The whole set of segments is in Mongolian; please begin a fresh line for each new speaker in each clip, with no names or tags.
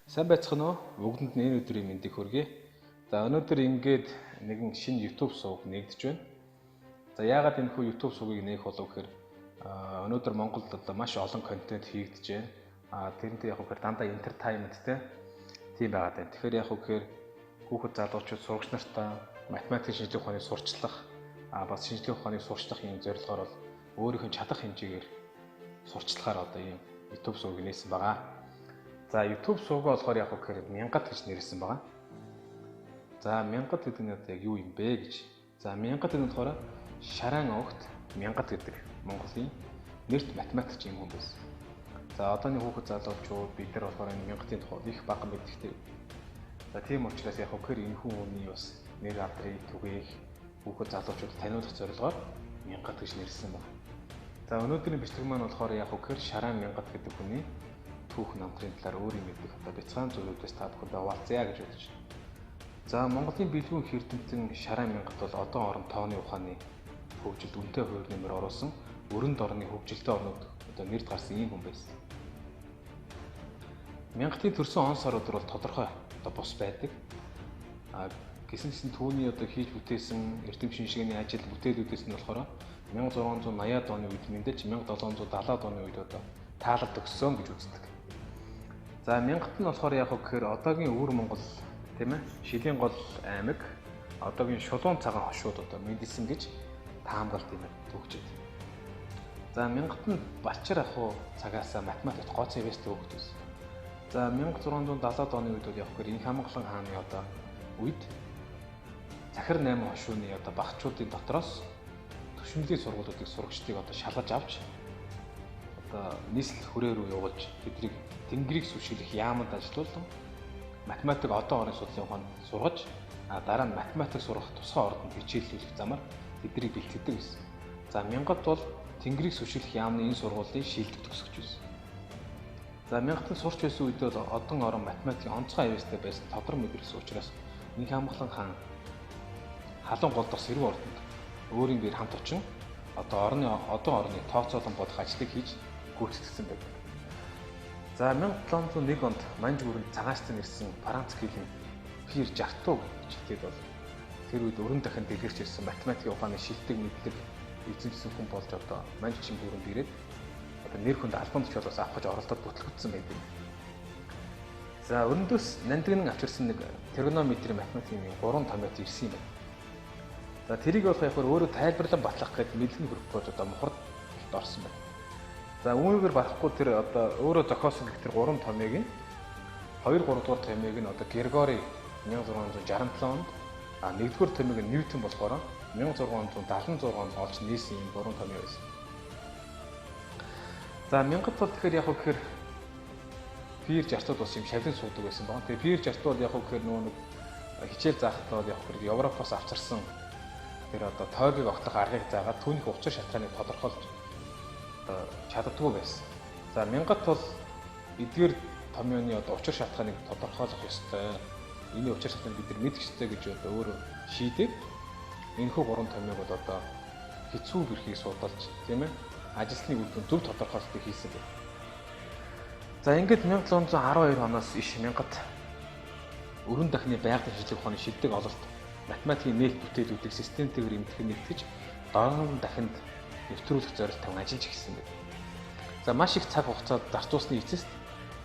Сайн байцгаана уу? Бүгдэнд энэ өдрийн мэндийг хүргэе. За өнөөдөр ингээд нэгэн шинэ YouTube сувг нэгдэж байна. За яагаад энэ хүү YouTube сувгийг нээх болов гэхээр өнөөдөр Монголд одоо маш олон контент хийгдэж байна. Тэрнтэй яг үгээр дандаа entertainmentтэй тийм байгаад байна. Тэгэхээр яг үгээр хүүхэд залуучууд сурагч нартай математикийн шинжилгээ ухааны сурчлах бас шинжилгээ ухааны сурчлах юм зорилгоор бол өөрийнх нь чадах хэмжээгээр сурчлахаар одоо ийм YouTube сувгийг нээсэн байгаа. За YouTube сувгаа болохоор яг гэхээр мянгад гэж нэрсэн байгаа. За мянгад гэдэг нь одоо яг юу юм бэ гэж. За мянгад гэдэг нь болохоор Шаран огт мянгад гэдэг Монголын нэрт математикч юм хүн байсан. За одооны хүүхэд залуучууд бид нар болохоор энэ мянгадын тухай их бага мэддэг. За тийм учраас яг гэхээр энэ хүний бас нэр авдрыг түгээх хүүхэд залуучууд таниулах зорилгоор мянгад гэж нэрсэн байна. За өнөөдрийн бичлэг маань болохоор яг гэхээр Шаран мянгад гэдэг хүний түүх намтрын талаар өөрийн мэддэг одоо бяцхан зүйлүүдээс та бүхэнд хуваалцъя гэж бодож байна. За Монголын бэлгүүн эрдэмтэн Шаран мянгад бол одон орон тооны ухааны хөгжилд үнэтэй хувь нэмэр оруулсан өрөнд орны хөгжилтэй орнууд одоо нэрд гарсан ийм хүн байсан. Мянгатын төрсөн он сарууд бол тодорхой одоо бус байдаг. Гэсэн түүний одоо хийж бүтээсэн эрдэм шинжлэгээний ажил бүтээлүүдээс нь болохоор 1680-аад оны үед мэдээж 1770-аад оны үед одоо таалал төгссөн гэж үздэг. За мянгат нь болохоор яг гэхээр одоогийн өвөр Монгол тийм ээ Шилийн гол аймаг одоогийн Шулуун цагаан хошууд одоо мэдсэн гэж таамаглалт юм төгчээд. За мянгат нь Балчир ахуй цагаас математикт гоц хэвэстэй хөгжиж байсан. За 1670-аад оны үед бол яг гэхээр Инх Хамглан хааны одоо үед захир 8 хошууны одоо багчуудын дотроос төвшинлийн сургуулиудыг сурагчдыг одоо шалгаж авч одоо нийслэл хүрээ рүү явуулж тэднийг тэнгэрийг сүшиглэх яамд ажиллуулсан математик одон орны судлалын ухаанд сургаж дараа нь математик сурах тусгай ордонд хичээллүүлэх замаар тэднийг бэлтгэдэг байсан. За мянгат бол тэнгэрийг сүшиглэх яамны энэ сургуулийн шилдэг төгсгөж байсан. За мянгатын сурч байсан үед бол одон орон математикийн онцгой авьяастай байсан тодор мэдэрсэн учраас Инх Хамглан хаан халуун гол дос эрв ордонд өөрийн гэр хамт очин одоо одон орны тооцоолон бодох ажлыг хийж гүйцэтгсэн байдаг. За 1701 онд Манж бүрэн цагаастан ирсэн Францкилийн Пьер Жарту гिचтэй бол тэр үед өрн дахин дэлгэрч ирсэн математикийн ухааны шилдэг мэдлэг эзэмшсэн хүн болж одоо Манжчин бүрэнд ирээд одоо нэр хүнд албан тушаалаас авах гэж оролдоод бүтлгүтсэн байдаг. За өрнөдөөс нандинан авчирсан нэг тригонометрийн математикийн 3 томьёот ирсэн юм байна. За тэрийг болох яг өөрөө тайлбарлан батлах гэдэг мэдлэг хөрөх болж одоо мухард орсон байна. За үүгээр барахгүй тэр одоо өөрөө зохиосон гэх тэр 3 томьёог нь 2 3 дугаар томьёог нь одоо Григори 1667 онд нэгдүгээр томьёог нь Ньютон болохоор 1676 онд олж нээсэн юм 3 томьёо байсан. За мянгат бол тэгэхээр яг гэхээр Пьер Жартууд бас юм шавлын суудаг байсан баг. Тэгээ Пьер Жарту бол яг гэхээр нөгөө нэг хичээл заахтаа яг гэхээр Европоос авчирсан тэр одоо тойргийг огтлох аргыг заагаад түүнийх учир шалтгааныг тодорхойлж чаддаггүй байсан. За мянгат бол эдгээр томьёоны одоо учир шалтгааныг тодорхойлох ёстой. Энэ учир шалтгааныг бид нар мэдэх ёстой гэж одоо өөрөө шийдээд энэхүү 3 томьёог бол одоо хэцүү бэрхийг судалж тийм ээ ажилтны үр дүн зөв тодорхойлолтыг хийсэн байна. За ингээд 1712 оноос иш мянгат өрн дахны байгалийн шинжилгээ ухааны шилдэг ололт математикийн нээлт бүтээлүүдийг системтэйгээр эмтгэн нэгтгэж дорн дахинд нэвтрүүлэх зорилт тавин ажиллаж эхэлсэн байна. За маш их цаг хугацаад зарцуулсны эцэст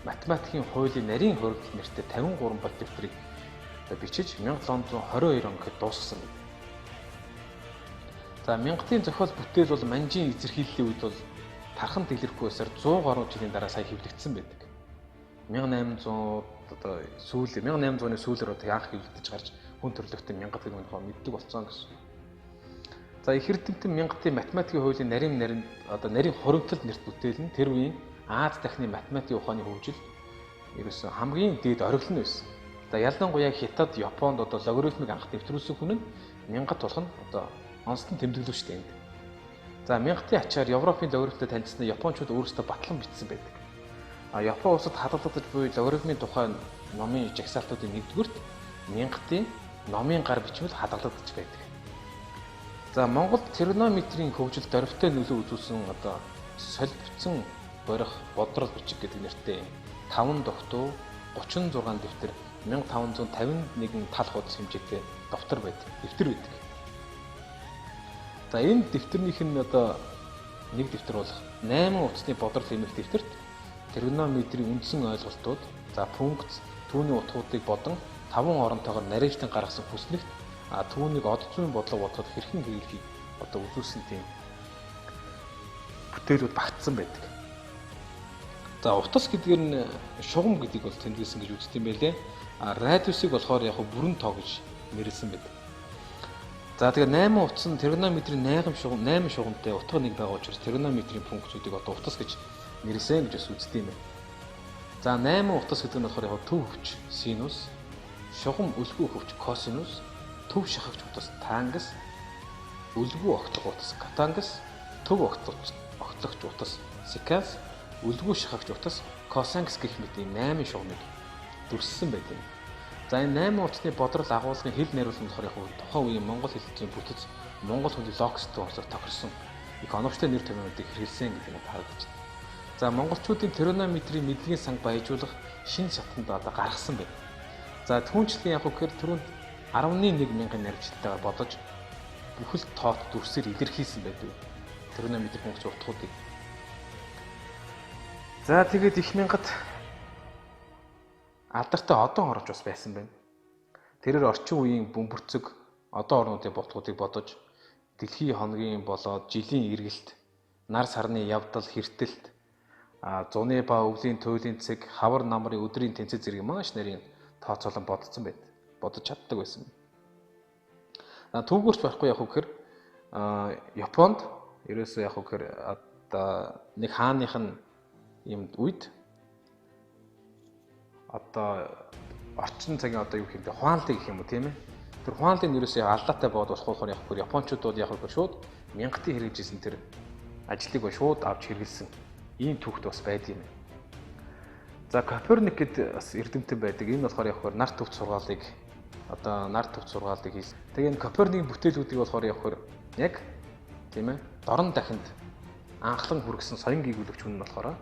математикийн хуулийн нарийн хоригдол нэртэй 53 бот дэвтрийг бичиж 1722 он гэхэд дуусгасан байна. За мянгатын зохиол бүтээл бол Манжийн эзэрхийллийн үед бол тархан дэлгэрхгүй байсаар 100 гаруй жилийн дараа сая хэвлэгдсэн байдаг. 1800 одоо сүүл 1800-ны сүүлээр одоо анх хэвлэгдэж гарч хүн төрлөختөнд мянгат гэдэг нөхөө мэддэг болсон гэсэн. За их эрдэмтэн мянгатын математикийн хуулийн нарийн хоригдол нэрт бүтээл нь тэр үеийн Аз дахны математикийн ухааны хөгжил ерөөсөн хамгийн дээд оргил нь байсан. За ялангуяа Хятад, Японд одоо логарифмыг анх нэвтрүүлсэн хүн нь мянгат болох нь одоо онцлон тэмдэглүүлжтэй юм. За мянгатын ачаар Европын логарифмтэй танилцсан японочууд өөрсдөө батлан бичсэн байдаг. Япон улсад хадгалагдаж буй логарифмын тухай номын жагсаалтуудын нэгдүгürt мянгатын номын гар бичмэл хадгалагдаж байдаг. За Монголд тригонометрийн хөгжилд дөрвтэй нөлөө үзүүлсэн одоо солилцсон борих бодрол бичиг гэдэг нэртэй 5 дохтуу 36 дэвтэр 1551 тал хуудас хэмжээтэй дэвтэр байдаг. За энэ дэвтэрнийх нь одоо нэг дэвтэр болох 8 утасны бодрол хэмээх дэвтэрт тригонометрийн үндсэн ойлголтууд, за функц, түүний утгуудыг бодон 5 оронтойгоор нарийжлан гаргасан хүснэгт түүнийг од зүйн бодлого бодоход хэрхэн хийхийг одоо үзүүлсэн тийм бүтээлүүд багтсан байдаг. За утас гэдгээр нь шугам гэдгийг бол тэмдэглэсэн гэж үздэг юм байлээ. Радиусыг болохоор яг бүрэн тоо гэж нэрлсэн байдаг. За тэгээ 8 утас нь тригонометрийн 8 шугамтай утга нэг байгаа учраас тригонометрийн функцүүдийг одоо утас гэж нэрлсэн гэж бас үздэг юм байна. За 8 утас гэдэг нь болохоор яг төв хөвч синус, шугам үлгүй хөвч косинус, төв шахагч утас тангас, үлгүй огтлог утас катангас, төв огтлогч утас секанс, үлгүй шахагч утас косангас гэх мэт 8 шугамыг дүрссэн байдаг. За энэ 8 утасны бодрол агуулгын хэл найруулга нь болохоор яг тухайн үеийн монгол хэллэгийн бүтэц монгол хүний логостой онцлог тохирсон их оновчтой нэр томьёонуудыг хэрэглэсэн гэдэг нь харагдаж байна. За монголчуудын тригонометрийн мэдлэгийн санг баяжуулах шинэ шатанд одоо гаргасан байна. За түүнчлэн яг гэхээр түрүүнд 11 мянган наригчлалтайгаар бодож бүхэл тоот дүрсээр илэрхийлсэн байдаг. Тригонометрийн функц утгуудыг. За тэгээд их мянгад алдартай одон оромж бас байсан байна. Тэрээр орчин үеийн бөмбөрцөг одон орнуудын болтгуудыг бодож дэлхийн хоногийн болоод жилийн эргэлт, нар сарны явдал, хэртэлт, зуны ба өвлийн туйлын цэг, хавар намрын өдрийн тэнцэл зэрэг маш нарийн тооцоолон бодож чаддаг байсан. Түүгээрч байхгүй яг гэхээр Японд ерөөсөө яг гэхээр одоо нэг хааных нь юмд үед одоо орчин цагийн одоо юу гэх юм бэ, хуанлын гэх юм уу тийм ээ. Тэр хуанлын ерөөсөө алдаатай бод болохоор яг гэхээр японочдод яг гэхээр шууд мянгатын хэрэгжижсэн тэр ажлыг ба шууд авч хэрэгэлсэн ийм түүхт бас байдаг юм. За Коперник гэдэг бас эрдэмтэн байдаг. Энэ болохоор яг гэхээр нар төвч сургаалыг хийсэн. Тэгээ энэ Коперникийн бүтээлүүдийг болохоор яг гэхээр яг тийм ээ дорн дахинд анхлан хүргэсэн соён гүйгүүлэгч хүн нь болохоор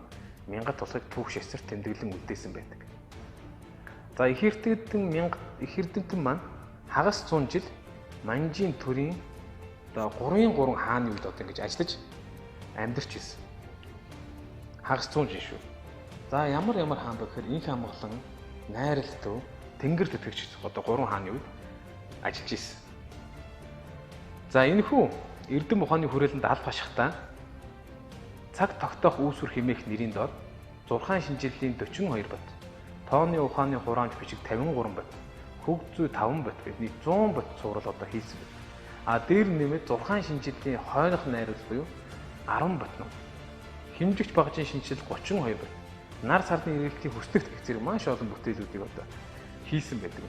мянгат тулгыг түүх шесэр тэмдэглэн үлдээсэн байдаг. За их эрдэмтэн маань хагас 100 жил манжийн төрийн одоо 3 хааны үед одоо ингэж ажиллаж амьдарч ирсэн. Хагас 100 жил шүү. За ямар хаан бэ гэхээр инх амгалан, найрал төв, тэнгэр тэтгэгч одоо 3 хааны үед ажиллаж ирсэн. За энэхүү эрдэм ухааны хүрээлэнд аль хашхтаа цаг тогтоох үүсвэр хэмээх нэрийн дор 6 шинжиллийн 42 бат, тооны ухааны хураамж бичиг 53 бат, хөг зүй 5 бат гэд нийт 100 бат цуврал одоо хийсэн байна. Дээр нэмээд 6 шинжиллийн хойнох найруулга буюу 10 бат ном. Хэмжигч багжийн шинжил 32 бат. Нар сарны эргэлтийн хүслэгт гэх зэрэг маш олон бүтээлүүдийг одоо хийсэн байдаг.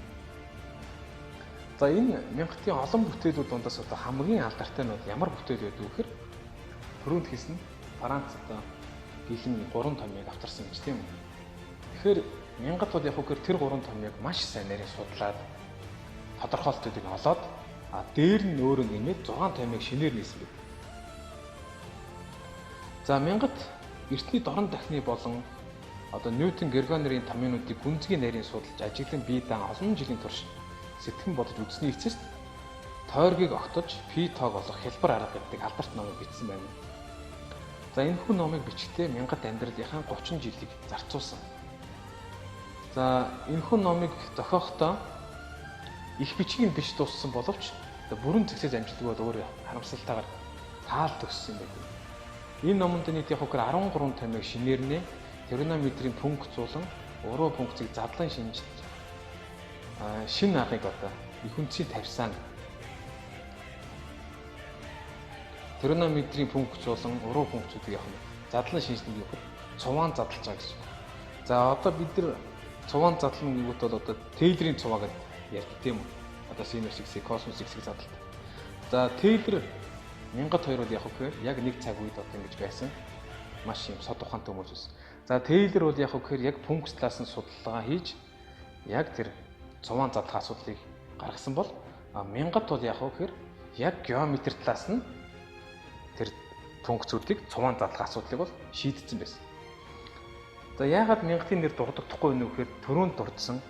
За энэ мянгатын олон бүтээлүүд дундаас одоо хамгийн алдартай нь ямар бүтээл байдаг вэ гэхээр түрүүнд хэлсэн Франц одоо гэлэн 3 томьёог авчирсан гэж тийм үү. Тэгэхээр мянгат бол яг үгээр тэр 3 томьёог маш сайн нарийн судлаад тодорхойлтуудыг олоод дээр нь өөрөө нэмээд 6 томьёог шинээр нийсэн байдаг. За мянгат эртний дорн дахны болон одоо Ньютон, Гергонерийн томьёонуудыг гүнзгий нарийн судалж ажиглан бие даан олон жилийн турш сэтгэн бодож үзсний эцэст тойргийг огтож пи тоог олох хялбар арга гэдэг алдарт номыг бичсэн байна. За энэхүү номыг бичгтээ мянгат амьдралынхаа 30 жилийг зарцуулсан. За энэхүү номыг зохиохдоо их бичгийн биш дууссан боловч бүрэн зэгцээс амжилттай бол өөр харамсалтайгаар таал төгссөн байдаг. Энэ номонд нийт яг 13 томьёог шинээрнэ тригонометрийн функцуулан уруу функцийг задлан шинжилж шинэ аргыг одоо их үндсийг тавьсан. Тригонометрийн функцуулан уруу функцүүдийг яг задлан шинжилнэ гэхээр цуваан задлж байгаа гэсэн. За одоо бид нар цуваан задлан гэвэл одоо Тейлерийн цуваа гэдэг ярьдаг тийм үү? Одоо синус x-ийг космос x-ийг задлалт. За Тейлер 1002 бол яг гэхээр яг нэг цаг үед одоо ингэж байсан. Маш юм сод ухаантай хүмүүс байсан. За Тейлер бол яг гэхээр яг функц талаас нь судалгаа хийж яг тэр цуваан задлах асуудлыг гаргасан бол мянгат бол яг гэхээр яг геометри талаас нь тэр функцүүдийг цуваан задлах асуудлыг бол шийдсэн байсан. За яагаад мянгатын нэр дурддахгүй вэ гэхээр төрөөнд дурдсан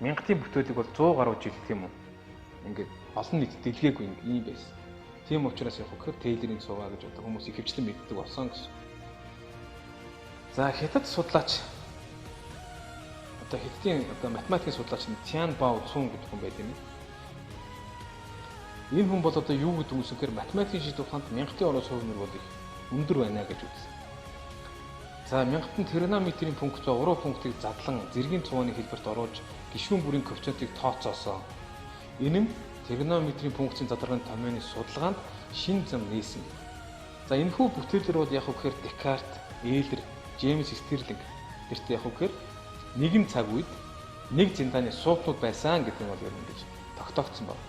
мянгатын бүтээлэг бол 100 гаруй жил тийм үү. Ингээд олон нийт дэлгээгүй юм байсан. Тийм учраас яг хөхөр Тейлерийн суваа гэж одоо хүмүүс ихэвчлэн мэддэг болсон гэсэн. За хятад судлаач одоо хятадын одоо математикийн судлаач Тян Бао Цун гэдэг хүн байдаг юм. Энэ хүн бол одоо юу гэдэг юм гэхээр математикийн шийдвэр ухаанд мянгатын орос хувь нэр бол их өндөр байна гэж үзсэн. За мянгатын тригонометрийн пункт ба уруу пунктыг задлан зэргийн цувууны хэлбэрт оруулж гишүүн бүрийн коэффициентийг тооцоосоо. Энэ нь тригонометрийн пунктын задаргааны томьёоны судалгаанд шин зам нээсэн. За энэхүү бүтээлэр бол яг үгээр Декарт, Эйлер, Джеймс Стерлинг гэрт яг үгээр нэгэн цаг үед нэг зиндааны суугнууд байсан гэдэг нь бол ер нь ингэж тогтоогдсон байна.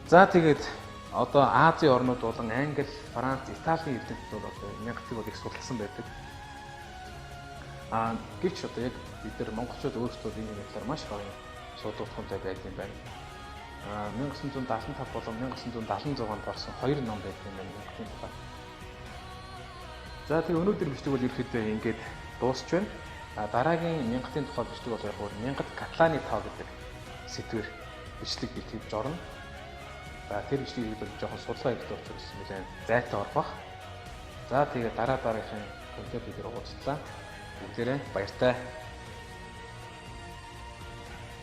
За тэгээд одоо Азийн орнууд болон Англи, Франц, Италийн эрдэмтнүүд бол одоо мянгатыг бол их судалсан байдаг. Гэвч одоо яг бид нар монголчууд өөрсдөө энэ талаар маш гоё судалгаантай байдаг юм байна. 1975 болон 1976 онд гарсан 2 ном байдаг юм байна мянгатын тухай. За тэгээ өнөөдөр бичлэг бол ерөөхдөө ингээд дуусч байна. Дараагийн мянгатын тухай бичлэг бол яг мянгат Катланы тоо гэдэг сэдвээр бичлэг бий хийж орно. За тэр бичлэгийг бол жоохон судалгаа хийх болж байсан нэлээд зайтай орох. За тэгээ дараагийн контент бид уучлаа. Бүгдээрээ баяртай.